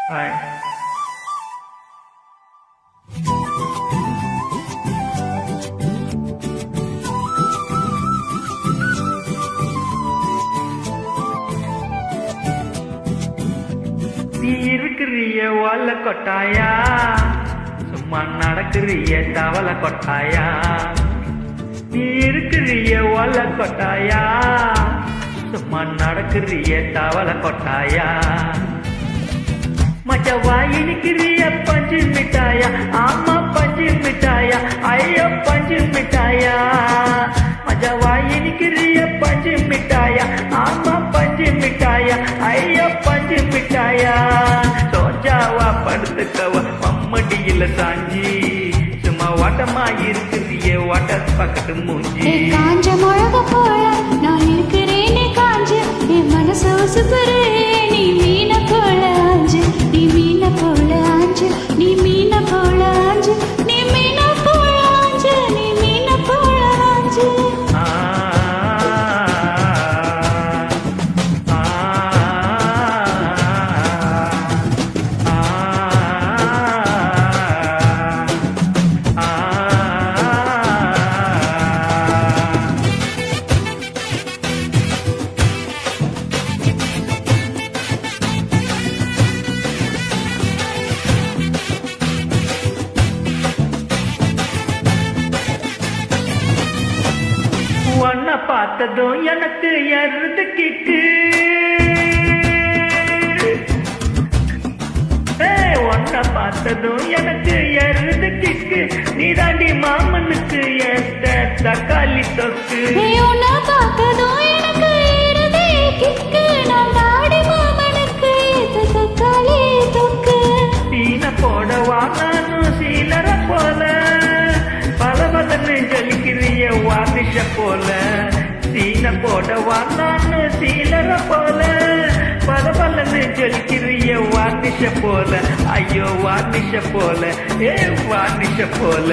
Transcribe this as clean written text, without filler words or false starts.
Hi. நீ இருக்கிறிய ஓல கொட்டாயா, சும்மா நடக்கிறிய தவளை கொட்டாயா. நீ இருக்கிறிய ஓல கொட்டாயா, சும்மா நடக்கிறிய தவளை கொட்டாயா. மச்சவா இனிக்கிறிய பஞ்சு மிட்டாயா, ஆமா பஞ்சு மிட்டாயா, ஐயோ பஞ்சு மிட்டாயா. மச்சவா இனிக்கிறிய பஞ்சு மிட்டாயா, ஆமா பஞ்சு மிட்டாயா, ஐயோ பஞ்சு மிட்டாயா. சோஜாவா படுத்துக்கவா மம்மடியில சாஞ்சி, சும்மா வாட்டமா இருக்கிறிய வாட்டர் பக்கத்து மூஞ்சி. காஞ்ச மிளக போல நான் இருக்கிறேனே காஞ்சு, என் மனசு உசுப்புறே நீ மீன போல ஆஞ்சு, நீ மீன போல ஆஞ்சு, நீ மீன போல ஆஞ்சு, நீ மீன போல ஆஞ்சு, நீ மீன போல ஆஞ்சு. உன்னை பார்த்ததும் எனக்கு எருது கிக்கு, உன்னை பார்த்ததும் எனக்கு எருது கிக்கு. நீ தாண்டி மாமனுக்கு ஏத்த தக்காளி தொக்கு. உன்னை பார்த்ததும் எனக்கு இருதே கிக்கு, நான் தாடி மாமனுக்கு ஏத்த தக்காளி தொக்கு. சீன போடவா நானும் சீலர போல, பல பலன்னு ஜலிக்கிறிய வார்னிஷ போல. சீன போடவா நானும் சீலர போல, பல பலன்னு ஜலிக்கிறிய வார்னிஷ போல. ஐயோ வார்னிஷ போல, ஏ வார்னிஷ போல.